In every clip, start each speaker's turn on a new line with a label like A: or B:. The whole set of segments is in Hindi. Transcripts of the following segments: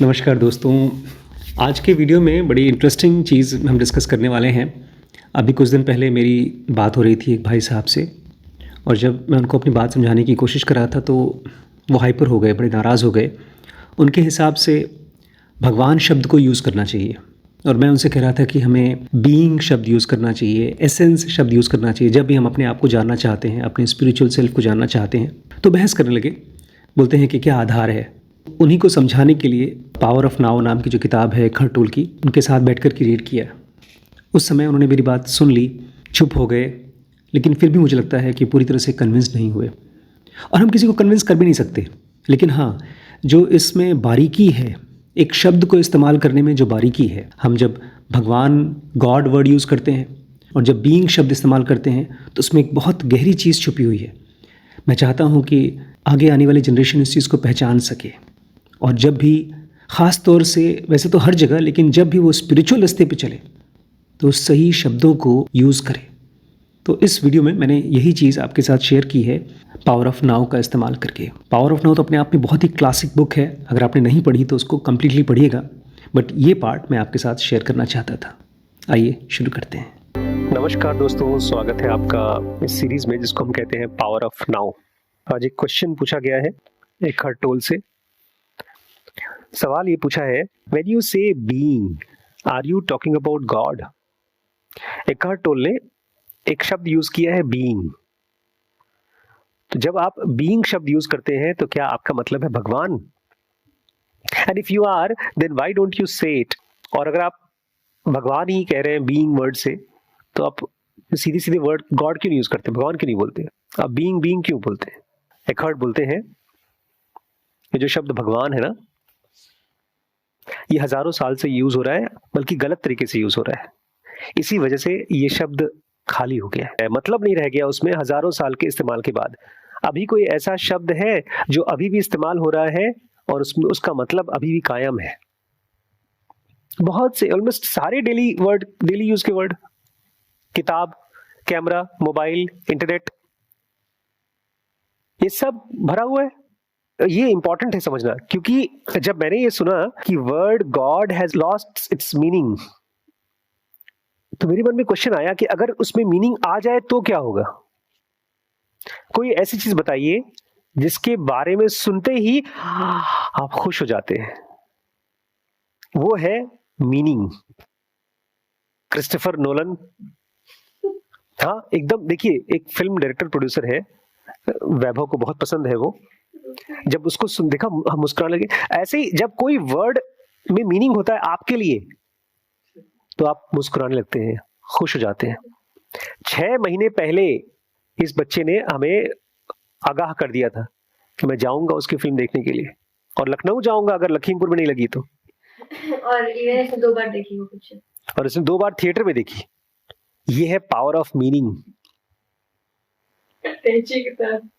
A: नमस्कार दोस्तों। आज के वीडियो में बड़ी इंटरेस्टिंग चीज़ हम डिस्कस करने वाले हैं। अभी कुछ दिन पहले मेरी बात हो रही थी एक भाई साहब से, और जब मैं उनको अपनी बात समझाने की कोशिश कर रहा था तो वो हाइपर हो गए, बड़े नाराज़ हो गए। उनके हिसाब से भगवान शब्द को यूज़ करना चाहिए, और मैं उनसे कह रहा था कि हमें बीइंग शब्द यूज़ करना चाहिए, एसेंस शब्द यूज़ करना चाहिए। जब भी हम अपने आप को जानना चाहते हैं, अपने स्पिरिचुअल सेल्फ को जानना चाहते हैं, तो बहस करने लगे। बोलते हैं कि क्या आधार है। उन्हीं को समझाने के लिए पावर ऑफ नाउ नाम की जो किताब है एकहर्ट टोले की, उनके साथ बैठकर के रीड किया। उस समय उन्होंने मेरी बात सुन ली, चुप हो गए, लेकिन फिर भी मुझे लगता है कि पूरी तरह से कन्विंस नहीं हुए। और हम किसी को कन्विंस कर भी नहीं सकते, लेकिन हाँ, जो इसमें बारीकी है, एक शब्द को इस्तेमाल करने में जो बारीकी है, हम जब भगवान गॉड वर्ड यूज़ करते हैं और जब बीइंग शब्द इस्तेमाल करते हैं तो उसमें एक बहुत गहरी चीज़ छुपी हुई है। मैं चाहता हूँ कि आगे आने वाली जनरेशन इस चीज़ को पहचान सके, और जब भी ख़ास तौर से, वैसे तो हर जगह, लेकिन जब भी वो स्पिरिचुअल रास्ते पे चले तो सही शब्दों को यूज़ करें। तो इस वीडियो में मैंने यही चीज़ आपके साथ शेयर की है, पावर ऑफ नाउ का इस्तेमाल करके। पावर ऑफ नाउ तो अपने आप में बहुत ही क्लासिक बुक है, अगर आपने नहीं पढ़ी तो उसको कम्प्लीटली पढ़िएगा, बट ये पार्ट मैं आपके साथ शेयर करना चाहता था। आइए शुरू करते हैं।
B: नमस्कार दोस्तों, स्वागत है आपका इस सीरीज में जिसको हम कहते हैं पावर ऑफ नाउ। आज एक क्वेश्चन पूछा गया है एकहर्ट टोले से। सवाल ये पूछा है, when you say being, are you talking about God? Eckhart Tolle ने एक शब्द यूज किया है, बीइंग। तो जब आप बीइंग शब्द यूज करते हैं तो क्या आपका मतलब है भगवान? And if you are, then why don't you say it? और अगर आप भगवान ही कह रहे हैं बीइंग वर्ड से, तो आप सीधे सीधे वर्ड गॉड क्यों नहीं यूज करते, भगवान क्यों नहीं बोलते? आप बीइंग बीइंग क्यों बोलते हैं? एकहर्ट बोलते हैं ये जो शब्द भगवान है ना, ये हजारों साल से यूज हो रहा है, बल्कि गलत तरीके से यूज हो रहा है। इसी वजह से ये शब्द खाली हो गया है, मतलब नहीं रह गया उसमें हजारों साल के इस्तेमाल के बाद। अभी कोई ऐसा शब्द है जो अभी भी इस्तेमाल हो रहा है और उसमें उसका मतलब अभी भी कायम है? बहुत से, ऑलमोस्ट सारे डेली यूज के वर्ड, किताब, कैमरा, मोबाइल, इंटरनेट, ये सब भरा हुआ है। ये इंपॉर्टेंट है समझना, क्योंकि जब मैंने ये सुना कि word God has lost its meaning, तो मेरे मन में क्वेश्चन आया कि अगर उसमें मीनिंग आ जाए तो क्या होगा? कोई ऐसी चीज बताइए जिसके बारे में सुनते ही आप खुश हो जाते हैं। वो है मीनिंग। क्रिस्टोफर नोलन, हाँ एकदम। देखिए, एक फिल्म डायरेक्टर प्रोड्यूसर है, वैभव को बहुत पसंद है वो। जब उसको सुन देखा, हम मुस्कुराने लगे। ऐसे ही जब कोई वर्ड में मीनिंग होता है आपके लिए, तो आप मुस्कुराने लगते हैं, खुश हो जाते हैं। 6 महीने पहले इस बच्चे ने हमें आगाह कर दिया था कि मैं जाऊंगा उसकी फिल्म देखने के लिए, और लखनऊ जाऊंगा अगर लखीमपुर में नहीं लगी तो।
C: और इवन इसने 2 बार देखी वो पिक्चर,
B: और इसने 2 बार थिएटर में देखी। ये है power of meaning,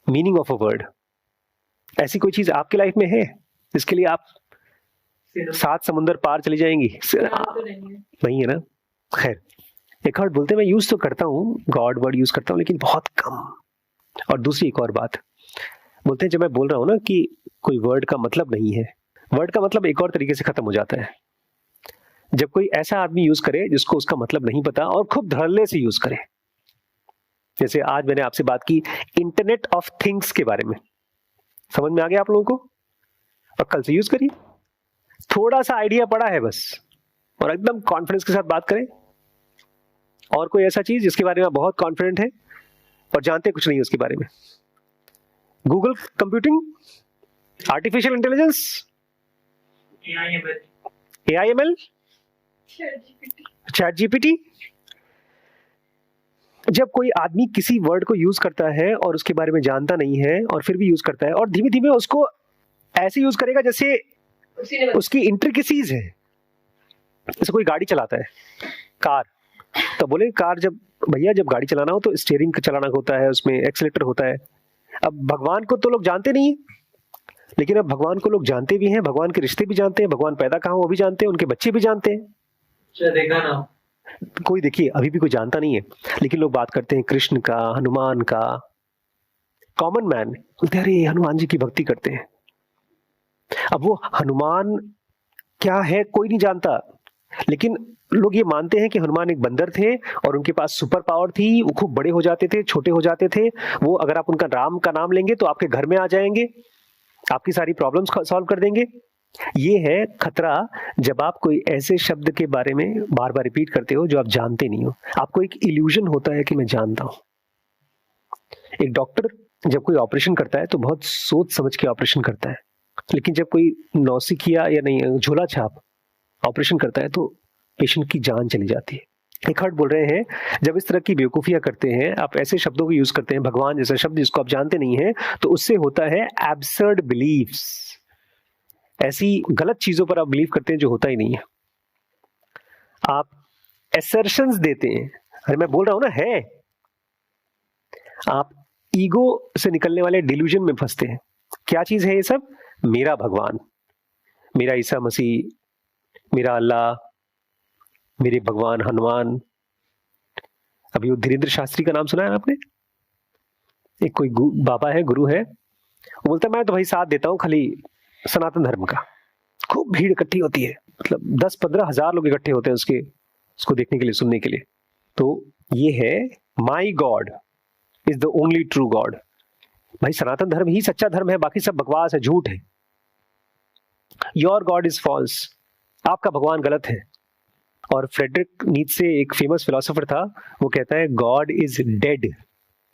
B: meaning of a word. ऐसी कोई चीज आपकी लाइफ में है जिसके लिए आप 7 समुंदर पार चली जाएंगी? नहीं है ना। खैर, एकहर्ट बोलते हैं मैं यूज तो करता हूँ, गॉड वर्ड यूज करता हूँ, लेकिन बहुत कम। और दूसरी एक और बात बोलते हैं, जब मैं बोल रहा हूँ ना कि कोई वर्ड का मतलब नहीं है, वर्ड का मतलब एक और तरीके से खत्म हो जाता है जब कोई ऐसा आदमी यूज करे जिसको उसका मतलब नहीं पता और खूब धड़ल्ले से यूज करे। जैसे आज मैंने आपसे बात की इंटरनेट ऑफ थिंग्स के बारे में, समझ में आ गया आप लोगों को? और कल से यूज करिए। थोड़ा सा आइडिया पड़ा है बस, और एकदम कॉन्फिडेंस के साथ बात करें। और कोई ऐसा चीज जिसके बारे में आप बहुत कॉन्फिडेंट है और जानते कुछ नहीं उसके बारे में? Google computing, artificial intelligence, AIML, chat GPT. जब कोई आदमी किसी वर्ड को यूज करता है और उसके बारे में जानता नहीं है और फिर भी यूज करता है, और धीमे धीमे उसको ऐसे यूज करेगा जैसे उसकी इंट्रिकेसीज है। जैसे कोई गाड़ी चलाता है, कार, तो बोले कार, जब भैया जब गाड़ी चलाना हो तो स्टीयरिंग चलाना होता है, उसमें एक्सीलेटर होता है। अब भगवान को तो लोग जानते नहीं, लेकिन अब भगवान को लोग जानते भी हैं, भगवान के रिश्ते भी जानते हैं, भगवान पैदा कहाँ वो भी जानते हैं, उनके बच्चे भी जानते हैं।
D: देखा ना,
B: कोई, देखिए अभी भी कोई जानता नहीं है, लेकिन लोग बात करते हैं कृष्ण का, हनुमान का। कॉमन मैन बोलते हैं अरे हनुमान जी की भक्ति करते हैं। अब वो हनुमान क्या है कोई नहीं जानता, लेकिन लोग ये मानते हैं कि हनुमान एक बंदर थे और उनके पास सुपर पावर थी, वो खूब बड़े हो जाते थे, छोटे हो जाते थे, वो अगर आप उनका राम का नाम लेंगे तो आपके घर में आ जाएंगे, आपकी सारी प्रॉब्लम्स सॉल्व कर देंगे। ये है खतरा जब आप कोई ऐसे शब्द के बारे में बार बार रिपीट करते हो जो आप जानते नहीं हो। आपको एक इल्यूजन होता है कि मैं जानता हूं। एक डॉक्टर जब कोई ऑपरेशन करता है तो बहुत सोच समझ के ऑपरेशन करता है, लेकिन जब कोई नौसिखिया या नहीं झोला छाप ऑपरेशन करता है तो पेशेंट की जान चली जाती है। एकार्ट बोल रहे हैं जब इस तरह की बेवकूफियां करते हैं, आप ऐसे शब्दों को यूज करते हैं, भगवान जैसा शब्द जिसको आप जानते नहीं है, तो उससे होता है एब्सर्ड बिलीव्स। ऐसी गलत चीजों पर आप बिलीव करते हैं जो होता ही नहीं है। आप एसर्शंस देते हैं, अरे मैं बोल रहा हूं ना है। आप ईगो से निकलने वाले डिल्यूजन में फंसते हैं। क्या चीज है ये सब? मेरा भगवान, मेरा ईसा मसीह, मेरा अल्लाह, मेरे भगवान हनुमान। अभी वो धीरेन्द्र शास्त्री का नाम सुना है आपने? एक कोई बाबा है, गुरु है, वो बोलता है मैं तो भाई साथ देता हूं खाली सनातन धर्म का। खूब भीड़ इकट्ठी होती है, मतलब 10-15 हजार लोग इकट्ठे होते हैं उसको देखने के लिए, सुनने के लिए। तो ये है my God is the only true God. भाई सनातन धर्म ही सच्चा धर्म है, बाकी सब बकवास है, झूठ है। योर गॉड इज फॉल्स, आपका भगवान गलत है। और फ्रेडरिक नीत्शे एक फेमस फिलोसोफर था, वो कहता है गॉड इज डेड।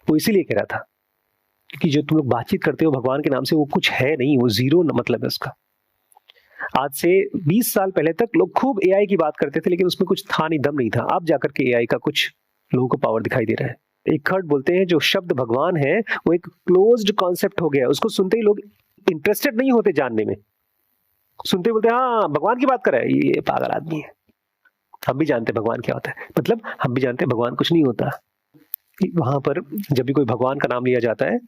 B: वो इसीलिए कह रहा था क्योंकि जो तुम लोग बातचीत करते हो भगवान के नाम से वो कुछ है नहीं, वो जीरो मतलब है उसका। आज से 20 साल पहले तक लोग खूब एआई की बात करते थे, लेकिन उसमें कुछ था नहीं, दम नहीं था। अब जाकर के एआई का कुछ लोगों को पावर दिखाई दे रहा है। एकार्ट बोलते हैं जो शब्द भगवान है वो एक क्लोज्ड कॉन्सेप्ट हो गया, उसको सुनते ही लोग इंटरेस्टेड नहीं होते जानने में। सुनते बोलते हाँ भगवान की बात कर रहा है, ये पागल आदमी है। हम भी जानते हैं भगवान क्या होता है, मतलब हम भी जानते हैं भगवान कुछ नहीं होता। वहां पर जब भी कोई भगवान का नाम लिया जाता है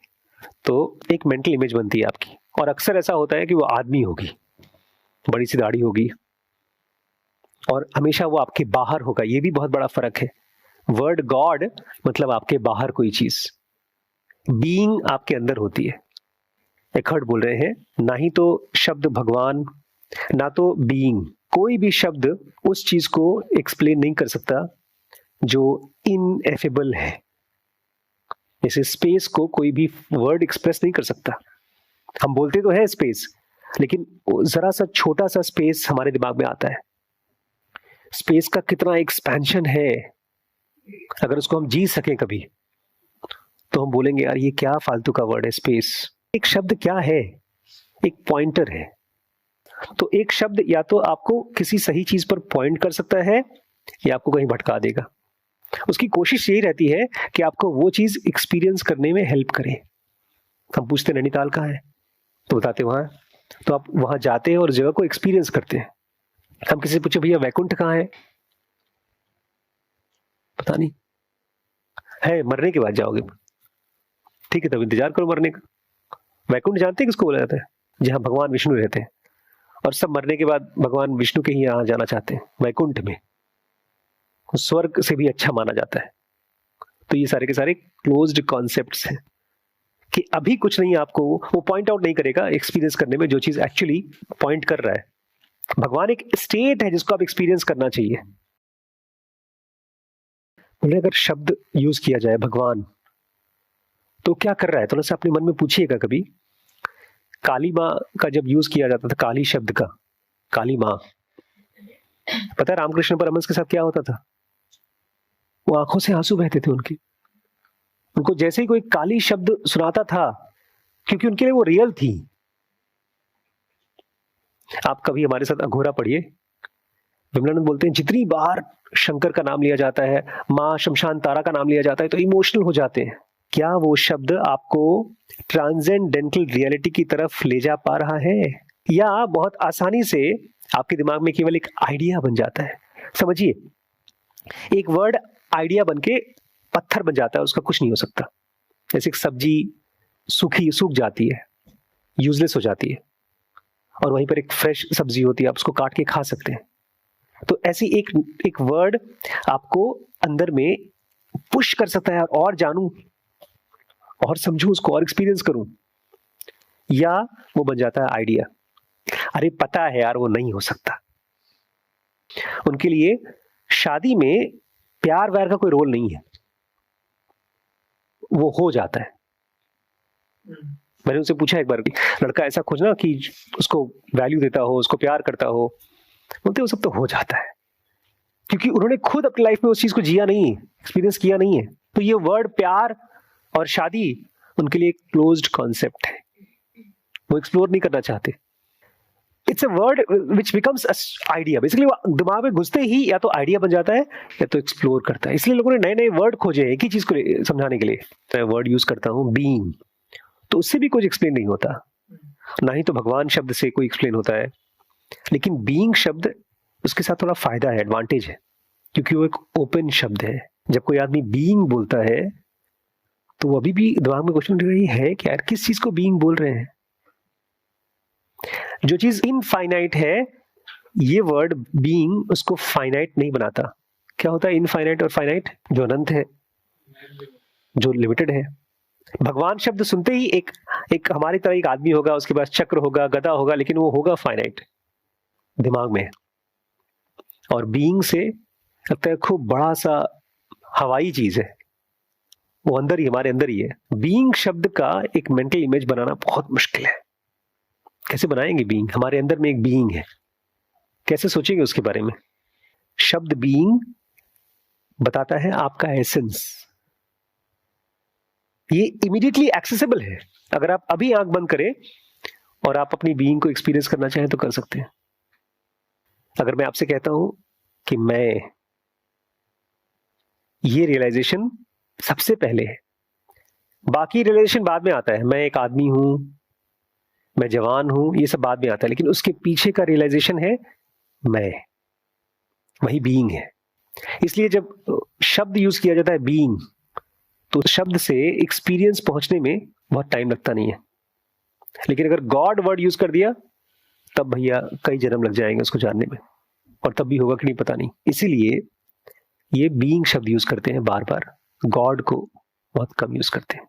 B: तो एक मेंटल इमेज बनती है आपकी, और अक्सर ऐसा होता है कि वो आदमी होगी, बड़ी सी दाढ़ी होगी, और हमेशा वो आपके बाहर होगा। ये भी बहुत बड़ा फर्क है। वर्ड गॉड मतलब आपके बाहर कोई चीज, बीइंग आपके अंदर होती है। एकार्ट बोल रहे हैं ना ही तो शब्द भगवान ना तो बीइंग, कोई भी शब्द उस चीज को एक्सप्लेन नहीं कर सकता जो इनएफेबल है। जैसे स्पेस को कोई भी वर्ड एक्सप्रेस नहीं कर सकता। हम बोलते तो है स्पेस, लेकिन जरा सा छोटा सा स्पेस हमारे दिमाग में आता है। स्पेस का कितना एक्सपेंशन है, अगर उसको हम जी सकें कभी तो हम बोलेंगे यार ये क्या फालतू का वर्ड है स्पेस। एक शब्द क्या है? एक पॉइंटर है। तो एक शब्द या तो आपको किसी सही चीज पर पॉइंट कर सकता है या आपको कहीं भटका देगा। उसकी कोशिश यही रहती है कि आपको वो चीज एक्सपीरियंस करने में हेल्प करे। हम पूछते नैनीताल कहाँ है तो बताते वहां, तो आप वहां जाते हैं और जगह को एक्सपीरियंस करते हैं। हम किसी से पूछे भैया वैकुंठ कहाँ है, पता नहीं है, मरने के बाद जाओगे। ठीक है तब इंतजार करो मरने का। वैकुंठ जानते हैं किसको बोला जाता है? जहां भगवान विष्णु रहते हैं, और सब मरने के बाद भगवान विष्णु के ही यहां जाना चाहते हैं, वैकुंठ में। स्वर्ग से भी अच्छा माना जाता है। तो ये सारे के सारे क्लोज्ड कॉन्सेप्ट्स हैं कि अभी कुछ नहीं, आपको वो पॉइंट आउट नहीं करेगा एक्सपीरियंस करने में जो चीज एक्चुअली पॉइंट कर रहा है। भगवान एक स्टेट है जिसको आप एक्सपीरियंस करना चाहिए। अगर शब्द यूज किया जाए भगवान तो क्या कर रहा है, थोड़ा सा अपने मन में पूछिएगा कभी। काली माँ का जब यूज किया जाता था, काली शब्द का, काली माँ, पता है रामकृष्ण परमहंस के साथ क्या होता था? वो आंखों से आंसू बहते थे उनको जैसे ही कोई काली शब्द सुनाता था, क्योंकि उनके लिए वो रियल थी। आप कभी हमारे साथ अघोरा पढ़िए, विमलानंद बोलते हैं जितनी बार शंकर का नाम लिया जाता है, माँ शमशान तारा का नाम लिया जाता है तो इमोशनल हो जाते हैं। क्या वो शब्द आपको ट्रांसेंडेंटल रियलिटी की तरफ ले जा पा रहा है, या बहुत आसानी से आपके दिमाग में केवल एक आइडिया बन जाता है? समझिए, एक वर्ड आइडिया बन के पत्थर बन जाता है, उसका कुछ नहीं हो सकता। जैसे एक सब्जी सूख जाती है, यूजलेस हो जाती है, और वहीं पर एक फ्रेश सब्जी होती है, आप उसको काट के खा सकते हैं। तो ऐसी एक वर्ड आपको अंदर में पुश कर सकता है, और जानूं और समझूं उसको और एक्सपीरियंस करूं, या वो बन जाता है आइडिया। अरे पता है यार वो नहीं हो सकता, उनके लिए शादी में प्यार व्यार का कोई रोल नहीं है, वो हो जाता है। मैंने उनसे पूछा एक बार, लड़का ऐसा खोजना कि उसको वैल्यू देता हो, उसको प्यार करता हो। बोलते वो सब तो हो जाता है, क्योंकि उन्होंने खुद अपनी लाइफ में उस चीज को जिया नहीं है, एक्सपीरियंस किया नहीं है। तो ये वर्ड प्यार और शादी उनके लिए एक क्लोज्ड कॉन्सेप्ट है, वो एक्सप्लोर नहीं करना चाहते। It's a word which becomes idea. Basically दिमाग में घुसते ही या तो आइडिया बन जाता है या तो एक्सप्लोर करता है। इसलिए लोगों ने नए नए वर्ड खोजे हैं एक ही चीज को समझाने के लिए। तो मैं वर्ड यूज करता हूँ बीइंग, तो उससे भी कुछ एक्सप्लेन नहीं होता, ना ही तो भगवान शब्द से कोई एक्सप्लेन होता है। लेकिन बीइंग शब्द, उसके साथ थोड़ा फायदा है, एडवांटेज है, क्योंकि वो एक ओपन शब्द है। जब कोई आदमी बीइंग बोलता है तो वो अभी भी दिमाग में क्वेश्चन रही है कि यार किस चीज को बीइंग बोल रहे हैं। जो चीज इनफाइनाइट है, ये वर्ड बीइंग उसको फाइनाइट नहीं बनाता। क्या होता है इनफाइनाइट और फाइनाइट? जो अनंत है, जो लिमिटेड है। भगवान शब्द सुनते ही एक हमारी तरह एक आदमी होगा, उसके पास चक्र होगा, गदा होगा, लेकिन वो होगा फाइनाइट दिमाग में। और बीइंग से लगता है खूब बड़ा सा हवाई चीज है, वो अंदर ही, हमारे अंदर ही है। बीइंग शब्द का एक मेंटल इमेज बनाना बहुत मुश्किल है। कैसे बनाएंगे बीइंग? हमारे अंदर में एक बीइंग है, कैसे सोचेंगे उसके बारे में? शब्द बीइंग बताता है आपका एसेंस। ये इमीडिएटली एक्सेसिबल है। अगर आप अभी आंख बंद करें और आप अपनी बीइंग को एक्सपीरियंस करना चाहें तो कर सकते हैं। अगर मैं आपसे कहता हूं कि मैं, ये रियलाइजेशन सबसे पहले है, बाकी रियलाइजेशन बाद में आता है। मैं एक आदमी हूं, मैं जवान हूं, ये सब बाद में आता है, लेकिन उसके पीछे का रियलाइजेशन है मैं, वही बीइंग है। इसलिए जब शब्द यूज किया जाता है बीइंग, तो शब्द से एक्सपीरियंस पहुंचने में बहुत टाइम लगता नहीं है। लेकिन अगर गॉड वर्ड यूज कर दिया, तब भैया कई जन्म लग जाएंगे उसको जानने में, और तब भी होगा कि नहीं पता नहीं। इसीलिए ये बीइंग शब्द यूज करते हैं बार बार, गॉड को बहुत कम यूज करते हैं।